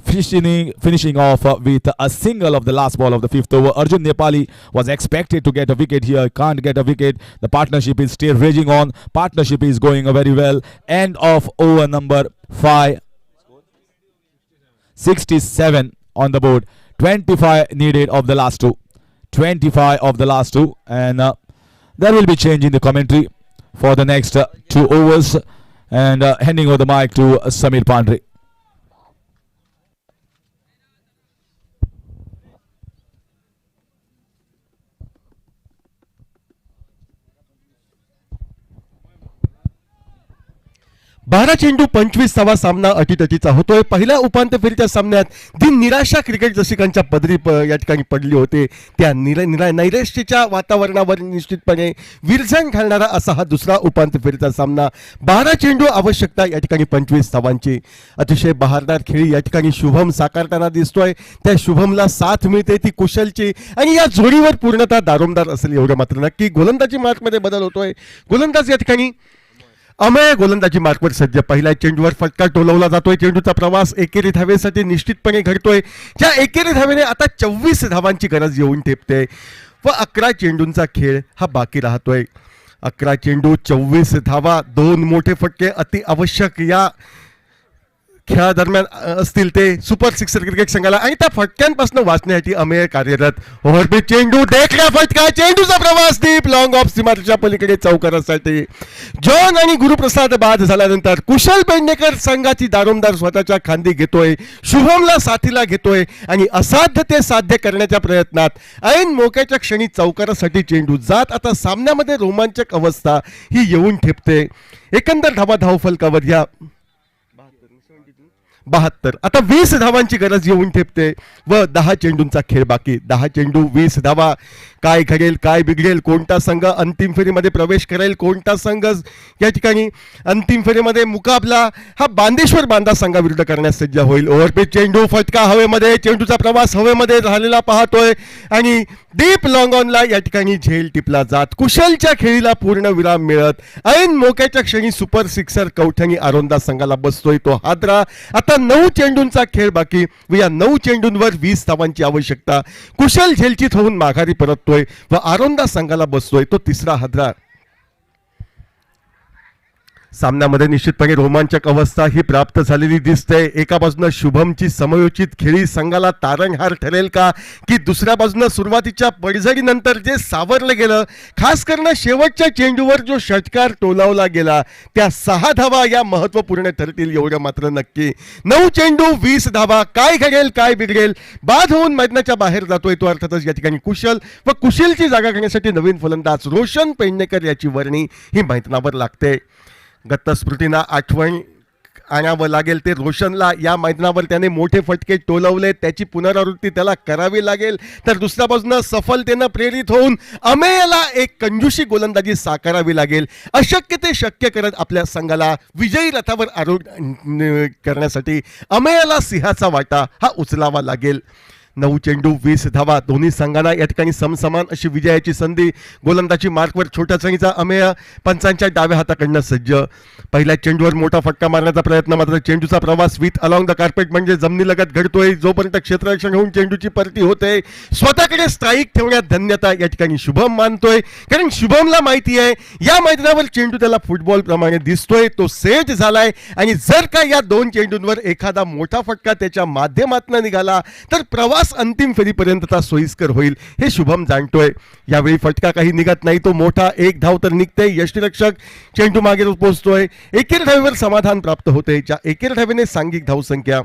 finishing off with a single of the last ball of the 5th over. Arjun Nepali was expected to get a wicket here. Can't get a wicket. The partnership is still raging on. Partnership is going very well. End of over number 5. 67 on the board. 25 needed of the last 2. 25 of the last 2. And there will be change in the commentary for the next 2 overs. And handing over the mic to Samir Pandre. बारा चेंडू 25वा सामना अटीतटीचा होतोय. पहिल्या उपांत्य फेरीच्या सामन्यात दिन निराशा क्रिकेट रसिकांच्या पदरी या ठिकाणी पडले होते. त्या नैराश्याच्या वातावरणावर निश्चितपणे विरजण घालणारा असा हा दुसरा उपांत्य फेरीचा सामना. 12 चेंडू आवश्यकता या ठिकाणी 25 धावांची. अतिशय बहारदार खेळी या ठिकाणी शुभम साकारताना दिसतोय. त्या शुभमला साथ मिळते ती कुशलची, आणि या जोडीवर पूर्णतः दारोमदार असेल एवढं मात्र नक्की. गोलंदाजी मार्कमध्ये बदल होतोय. गोलंदाज या ठिकाणी अमेय गोलंदाजी मार्कवर सज्ज. पहिल्या चेंडूवर फटका टोलवला जातोय. चेंडूचा प्रवास एकेरी धावेसाठी निश्चितपणे घडतोय. ज्या एकेरी धावेने आता 24 धावांची गरज येऊन ठेपते व 11 चेंडूंचा खेळ हा बाकी राहतोय. 11 चेंडू 24 धावा, 2 मोठे फटके अति आवश्यक या खेळादरम्यान असतील ते सुपर सिक्सर क्रिकेट संघाला, आणि त्या फटक्यांपासून वाचण्यासाठी अमेय कार्यरत. ओव्हरपिच चेंडू, देखला फटका, चेंडूचा प्रवास डीप लॉंग ऑफ सीमारेषेच्या पलीकडे चौकारासाठी. जॉन आणि गुरुप्रसाद बाद झाल्यानंतर कुशल पेडणेकर संघाची दारोमदार स्वतःच्या खांदी घेतोय. शुभमला साथीला घेतोय आणि असाध्य ते साध्य करण्याच्या प्रयत्नात ऐन मोक्याच्या क्षणी चौकारासाठी चेंडू जात आता सामन्यामध्ये रोमांचक अवस्था ही येऊन ठेपते. एकंदर धावफलकावर या 72 आता 20 धावांची गरज येऊन ठेपते व 10 चेंडूंचा खेळ बाकी. 10 चेंडू 20 धावा. काय घडेल, काय बिघडेल, कोणता संघ अंतिम फेरीमध्ये प्रवेश करेल, कोणता संघ या ठिकाणी अंतिम फेरीमध्ये मुकाबला हा बांदेश्वर बांदा संघाविरुद्ध करण्यास सज्ज होईल. ओव्हरपिच चेंडू, फटका हवेमध्ये, चेंडूचा प्रवास हवेमध्ये झालेला पाहतोय आणि डीप लॉंग ऑनला या ठिकाणी झेल टिपला जात. कुशलच्या खेळीला पूर्ण विराम मिळत ऐन मोक्याच्या क्षणी सुपर सिक्सर कवठणी आरोंदा संघाला बसतोय तो हादरा. आता 9 चेंडूंचा खेळ बाकी व या 9 चेंडूंवर 20 धावांची आवश्यकता. कुशल झेलचित होऊन माघारी परततोय व आरोंदा संघाला बसतोय तो तिसरा हादरा. सामन्यामध्ये निश्चितपणे रोमांचक अवस्था ही प्राप्त झालेली दिसते. एका बाजूनं शुभमची समयोचित खेळी संघाला तारणहार ठरेल का, की दुसऱ्या बाजूनं सुरुवातीच्या पडझडीनंतर जे सावरलं गेलं, खास करून शेवटच्या चेंडूवर जो षटकार टोलावला गेला, त्या 6 धावा या महत्त्वपूर्ण ठरतील एवढं मात्र नक्की. 9 चेंडू 20 धावा. काय घडेल काय बिघडेल, बाद होऊन मैदानाच्या बाहेर जातोय तो अर्थातच या ठिकाणी कुशल, व कुशलची जागा घेण्यासाठी नवीन फलंदाज रोशन पेडणेकर याची वर्णी ही मैदानावर लागते. गतस्मृतींना आठवण आणावं लागेल ते रोशनला. या मैदानावर त्याने मोठे फटके टोलवले, त्याची पुनरावृत्ती त्याला करावी लागेल. तर दुसऱ्या बाजूनं सफलतेनं प्रेरित होऊन अमेयला एक कंजूशी गोलंदाजी साकारावी लागेल. अशक्य ते शक्य करत आपल्या संघाला विजयी रथावर आरूढ करण्यासाठी अमेयला सिंहाचा वाटा हा उचलावा लागेल. 9 चेंडू 20 धावा. दोन्ही संघांना या ठिकाणी समसमान अशी विजयाची संधी. गोलंदाजी मार्कवर छोट्या चणीचा अमेय पंचांच्या डाव्या हाताकडनं सज्ज. पहिल्या चेंडूवर मोठा फटका मारण्याचा प्रयत्न, मात्र चेंडूचा प्रवास विथ अलॉंग द कार्पेट म्हणजे जमिनीलगत घडतोय. जोपर्यंत क्षेत्ररक्षण होऊन चेंडूची परती होते, स्वतःकडे स्ट्राईक ठेवण्यात धन्यता या ठिकाणी शुभम मानतोय. कारण शुभमला माहिती आहे या मैदानावर चेंडू त्याला फुटबॉल प्रमाणे दिसतोय, तो सेट झालाय. आणि जर का या 2 चेंडूंवर एखादा मोठा फटका त्याच्या माध्यमातून निघाला तर प्रवास अंतिम फेरीपर्यंतचा सोयीस्कर होईल हे शुभम जाणतोय. यावेळी फटका काही निघत नाही, तो मोठा 1 धाव तर निघते. यष्टीरक्षक चेंडू मागे पोहोचतोय. एकेर धावेवर समाधान प्राप्त होते. ज्या एकेर धावेने सांघिक धावसंख्या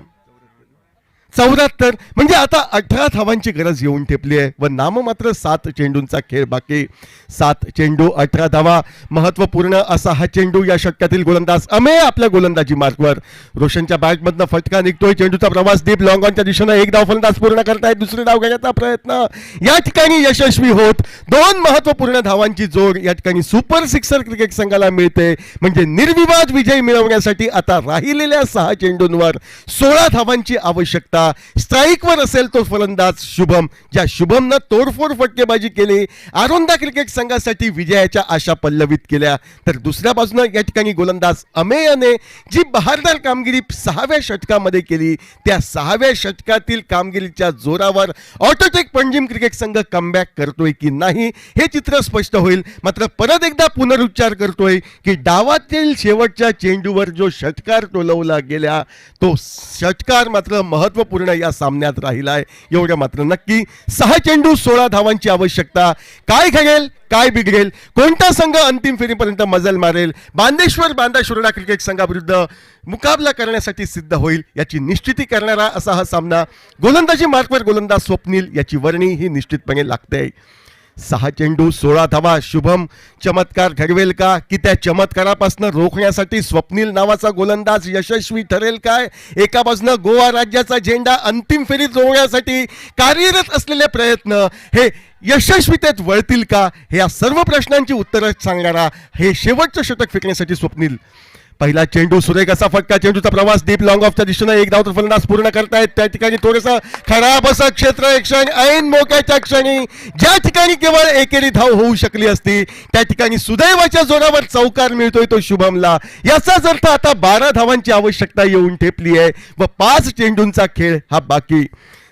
74, म्हणजे आता 18 धावांची गरज येऊन ठेपली आहे व नाममात्र 7 चेंडूंचा खेळ बाकी. 7 चेंडू 18 धावा. महत्वपूर्ण असा हा चेंडू. या षटकातील गोलंदाज अमेय आपल्या गोलंदाजी मार्कवर. रोशनच्या बॅटमधनं फटका निघतोय. चेंडूचा प्रवास डीप लॉंग ऑनच्या दिशेनं 1 धाव फलंदाज पूर्ण करतायत. दुसरी धाव घेण्याचा प्रयत्न या ठिकाणी यशस्वी होत 2 महत्वपूर्ण धावांची जोड या ठिकाणी सुपर सिक्सर क्रिकेट संघाला मिळते. म्हणजे निर्विवाद विजय मिळवण्यासाठी आता राहिलेल्या 6 चेंडूंवर 16 धावांची आवश्यकता. स्ट्राईकवर असेल तो फलंदाज शुभम. ज्या शुभमनं तोडफोड फटकेबाजी केली, आरोंदा क्रिकेट संघासाठी विजयाच्या आशा पल्लवित केल्या. तर दुसऱ्या बाजूनं या ठिकाणी गोलंदाज अमेयने जी बहारदार कामगिरी 6व्या षटकामध्ये केली, त्या 6व्या षटकातील कामगिरीच्या जोरावर ऑटोटेक पंजिम क्रिकेट संघ कमबॅक करतोय की नाही हे चित्र स्पष्ट होईल. मात्र परत एकदा पुनरुच्चार करतोय की डावातील शेवटच्या चेंडूवर जो षटकार टोलवला गेला, तो षटकार मात्र महत्व पूर्ण या सामन्यात राहिलाय एवढं मात्र नक्की. 6 चेंडू 16 धावांची आवश्यकता. काय घडेल काय बिघडेल, कोणता संघ अंतिम फेरीपर्यंत मजल मारेल, बांदेश्वर बांदा शुरडा क्रिकेट संघाविरुद्ध मुकाबला करण्यासाठी सिद्ध होईल याची निश्चिती करणारा असा हा सामना. गोलंदाजी मार्कवर गोलंदाज स्वप्नील याची वर्णी ही निश्चितपणे लागते. 6 चेंडू 16 धावा. शुभम चमत्कार घडवेल का, की त्या चमत्कारापासून रोखण्यासाठी स्वप्नील नावाचा गोलंदाज यशस्वी ठरेल काय. एका बाजूनं गोवा राज्याचा झेंडा अंतिम फेरीत रोवण्यासाठी कार्यरत असलेले प्रयत्न हे यशस्वीतेत वळतील का, हे या सर्व प्रश्नांची उत्तरं सांगणारा हे शेवटचं षटक फेकण्यासाठी स्वप्नील. पहिला चेंडू सुरेख असा फटका. चेंडूचा प्रवास डीप लॉंग ऑफच्या दिशेनं 1 धाव तर फलंदाज पूर्ण करतायत. त्या ठिकाणी थोडंसं खराब असं क्षेत्ररक्षण ऐन मोक्याच्या क्षणी ज्या ठिकाणी केवळ एकेरी धाव होऊ शकली असती, त्या ठिकाणी सुदैवाच्या जोरावर चौकार मिळतोय तो शुभमला. याचाच अर्थ आता 12 धावांची आवश्यकता येऊन ठेपली आहे व 5 चेंडूंचा खेळ हा बाकी.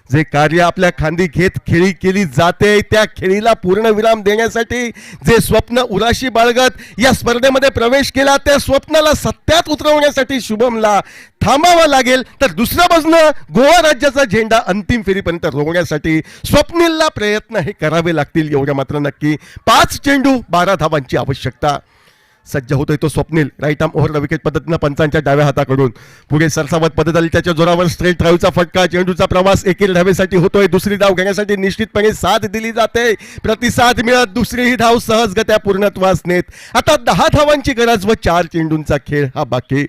जे कार्य आपल्या खांदी घेत खेळी केली जाते, त्या खेळीला पूर्णविराम देण्यासाठी जे स्वप्न उराशी बाळगत या स्पर्धेमध्ये प्रवेश केला, त्या स्वप्नाला सत्यात उतरवण्यासाठी शुभमला थांबावं लागेल. तर दुसऱ्या बाजूनं गोवा राज्याचा झेंडा अंतिम फेरीपर्यंत रोवण्यासाठी स्वप्नीलला प्रयत्न हे करावे लागतील एवढं मात्र नक्की. 5 चेंडू 12 धावांची आवश्यकता. सज्ज होतोय तो Swapnil. Right arm over the wicket पद्धतीनं पंचांच्या डाव्या हाताकडून पुढे सरसावत पद्धत आली. त्याच्या जोरावर स्ट्रेट ड्राईव्हचा फटका. चेंडूचा प्रवास एकेरी धावेसाठी होतोय. दुसरी धाव घेण्यासाठी निश्चितपणे साथ दिली जाते. प्रतिसाद मिळत दुसरीही धाव सहजगत्या पूर्णत्वास नेत. आता 10 धावांची गरज व 4 चेंडूंचा खेळ हा बाकी.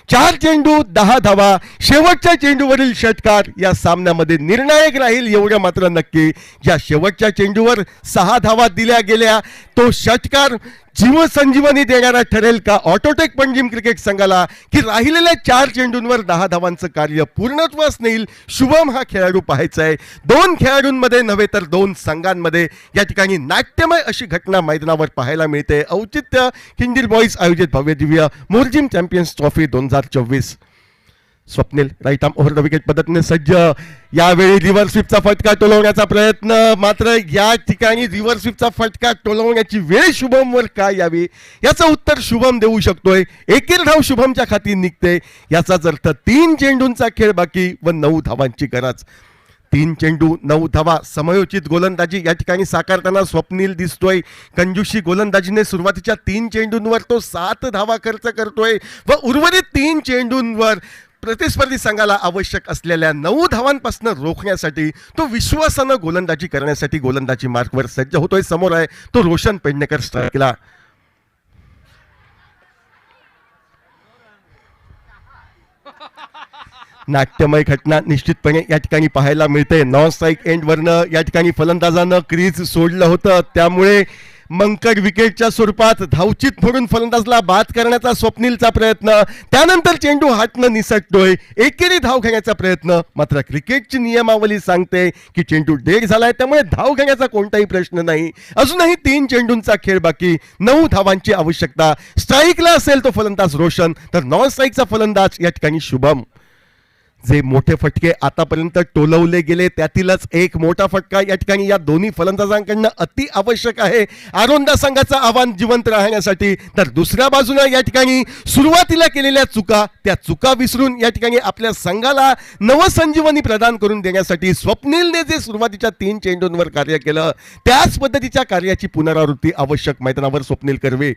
4 चेंडू 10 धावा. शेवटच्या चेंडूवरील षटकार या सामन्यामध्ये निर्णायक राहील एवढं मात्र नक्की. ज्या शेवटच्या चेंडूवर 6 धावा दिल्या गेल्या, तो षटकार जीवसंजीवनी देणारा ठरेल का ऑटोटेक पंजिम क्रिकेट संघाला, की राहिलेल्या 4 चेंडूंवर 10 धावांचं कार्य पूर्णत्वास नेईल. शुभम हा खेळाडू पाहायचा आहे. 2 खेळाडूंमध्ये नव्हे तर 2 संघांमध्ये या ठिकाणी नाट्यमय अशी घटना मैदानावर पाहायला मिळते. औचित्य किंडीर बॉईज आयोजित भव्य दिव्य Morjim champions trophy 2024. Swapnil right arm over the wicket पद्धतीने सज्ज. यावेळी रिव्हर्स स्वीपचा फटका टोलवण्याचा प्रयत्न, मात्र या ठिकाणी रिव्हर्स स्वीपचा फटका टोलवण्याची वेळ शुभमवर काय यावी याचं उत्तर शुभम देऊ शकतोय. एकेर धाव शुभमच्या खाती निघते. याचाच अर्थ 3 चेंडूंचा खेळ बाकी व 9 धावांची गरज. 3 चेंडू 9 धावा. समयोचित गोलंदाजी या ठिकाणी साकारताना स्वप्नील दिसतोय. कंजूशी गोलंदाजीने सुरुवातीच्या 3 चेंडूंवर तो 7 धावा खर्च करतोय व उर्वरित 3 चेंडूंवर प्रतिस्पर्धी संघाला आवश्यक असलेल्या 9 धावांपासून रोखण्यासाठी तो विश्वासानं गोलंदाजी करण्यासाठी गोलंदाजी मार्कवर सज्ज होतोय. समोर आहे तो रोशन पेडणेकर स्ट्राईकला. नाट्यमय घटना निश्चितपणे या ठिकाणी पाहायला मिळते. नॉन स्ट्राईक एंडवरनं या ठिकाणी फलंदाजानं क्रीज सोडलं होतं, त्यामुळे मंकड विकेटच्या स्वरूपात धावचित फोडून फलंदाजला बाद करण्याचा स्वप्नीलचा प्रयत्न. त्यानंतर चेंडू हातनं निसटतोय. एकेरी धाव घेण्याचा प्रयत्न, मात्र क्रिकेटची नियमावली सांगते की चेंडू डेड झालाय, त्यामुळे धाव घेण्याचा कोणताही प्रश्न नाही. अजूनही 3 चेंडूंचा खेळ बाकी, 9 धावांची आवश्यकता. स्ट्राईकला असेल तो फलंदाज रोशन, तर नॉन स्ट्राईकचा फलंदाज या ठिकाणी शुभम. जे मोठे फटके आतापर्यंत टोलवले गेले त्यातीलच एक मोठा फटका या ठिकाणी या दोन्ही फलंदाजांकडनं अति आवश्यक आहे आरोंदा संघाचं आव्हान जिवंत राहण्यासाठी. तर दुसऱ्या बाजूला या ठिकाणी सुरुवातीला केलेल्या चुका, त्या चुका विसरून या ठिकाणी आपल्या संघाला नवसंजीवनी प्रदान करून देण्यासाठी स्वप्नीलने जे सुरुवातीच्या 3 चेंडूंवर कार्य केलं त्याच पद्धतीच्या कार्याची पुनरावृत्ती आवश्यक. मैदानावर स्वप्नील कर्वे.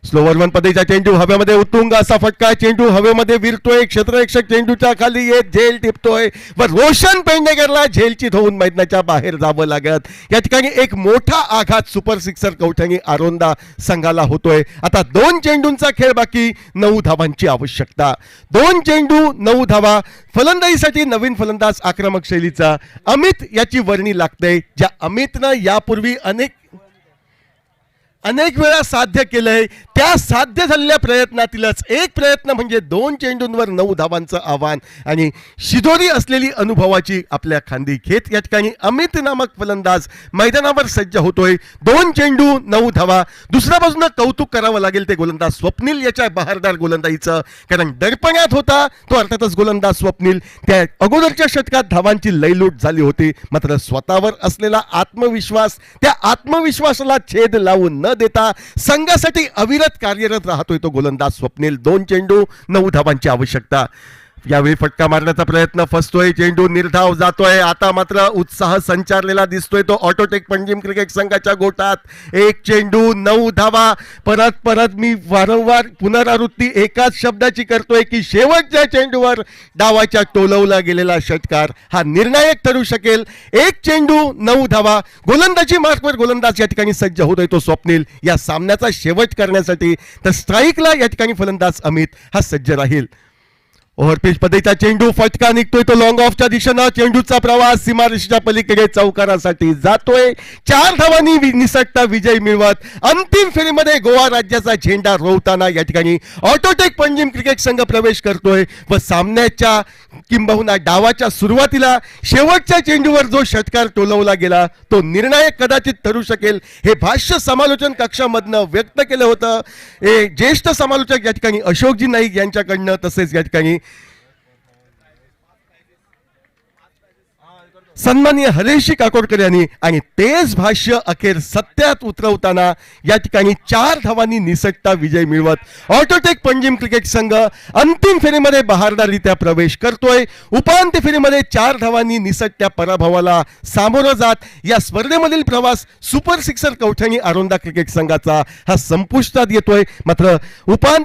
स्लोवर वन पद्धतीचा चेंडू हवेमध्ये उत्तुंग असा फटका. चेंडू हवेमध्ये विरतोय. क्षेत्ररक्षक चेंडूच्या खाली येत झेल टिपतोय व रोशन पेडणेकरला झेलचित होऊन मैदानाच्या बाहेर जावं लागत. या ठिकाणी एक मोठा आघात सुपर सिक्सर कौठणी आरोंदा संघाला होतोय. आता 2 चेंडूंचा खेळ बाकी, 9 धावांची आवश्यकता. 2 चेंडू 9 धावा. फलंदाजीसाठी नवीन फलंदाज आक्रमक शैलीचा अमित याची वर्णी लागते, ज्या अमितनं यापूर्वी अनेक वेळा साध्य केलंय. त्या साध्य झालेल्या प्रयत्नातीलच एक प्रयत्न म्हणजे 2 चेंडूंवर 9 धावांचं आव्हान आणि शिदोरी असलेली अनुभवाची आपल्या खांदी घेत या ठिकाणी अमित नामक फलंदाज मैदानावर सज्ज होतोय. 2 चेंडू 9 धावा. दुसऱ्या बाजूनं कौतुक करावं लागेल ते गोलंदाज स्वप्नील याच्या बहारदार गोलंदाजीचं, कारण दडपण्यात होता तो अर्थातच गोलंदाज स्वप्नील. त्या अगोदरच्या षटकात धावांची लयलूट झाली होती, मात्र स्वतःवर असलेला आत्मविश्वास, त्या आत्मविश्वासाला छेद लावून न देता संघासाठी अविरत कार्यरत राहतोय तो गोलंदाज स्वप्नील. 2 चेंडू 9 धावांची आवश्यकता. यावेळी फटका मारण्याचा प्रयत्न फसतोय. चेंडू निर्धाव जातोय. आता मात्र उत्साह संचारलेला दिसतोय तो ऑटोटेक पंजीम क्रिकेट संघाच्या गोटात. 1 चेंडू 9 धावा. परत मी वारंवार पुनरावृत्ती एकाच शब्दाची करतोय की शेवटच्या चेंडूवर डावाच्या टोलवला गेलेला षटकार हा निर्णायक ठरू शकेल. 1 चेंडू 9 धावा. गोलंदाजी मार्कवर गोलंदाज या ठिकाणी सज्ज होतोय तो स्वप्नील या सामन्याचा शेवट करण्यासाठी. तर स्ट्राईकला या ठिकाणी फलंदाज अमित हा सज्ज राहील. ओव्हरपिच पद्धतीचा चेंडू फटका निघतोय तो लॉंग ऑफच्या दिशेनं. चेंडूचा प्रवास सीमारेषेच्या पलीकडे चौकारासाठी जातोय. 4 धावांनी निसटता विजय मिळवत अंतिम फेरीमध्ये गोवा राज्याचा झेंडा रोवताना या ठिकाणी ऑटोटेक पंजीम क्रिकेट संघ प्रवेश करतोय व सामन्याच्या किंबहुना डावाच्या सुरुवातीला शेवटच्या चेंडूवर जो षटकार टोलवला गेला तो निर्णायक कदाचित ठरू शकेल. हे भाष्य समालोचन कक्षामधनं व्यक्त केलं होतं ज्येष्ठ समालोचक या ठिकाणी अशोकजी नाईक यांच्याकडनं, तसेच या ठिकाणी सन्माननीय हरेशी काकोडकर यांनी. आणि तेच भाष्य अखेर सत्यात उतरवताना या ठिकाणी 4 धावांनी निसटता विजय मिळवत ऑटोटेक पंजीम क्रिकेट संघ अंतिम फेरीमध्ये बहारदाररित्या प्रवेश करतोय. उपांत्य फेरीमध्ये 4 धावांनी निसटत्या पराभवाला सामोरं जात या स्पर्धेमधील प्रवास सुपर सिक्सर कौठणी आरोंदा क्रिकेट संघाचा हा संपुष्टात येतोय. मात्र उपांत्य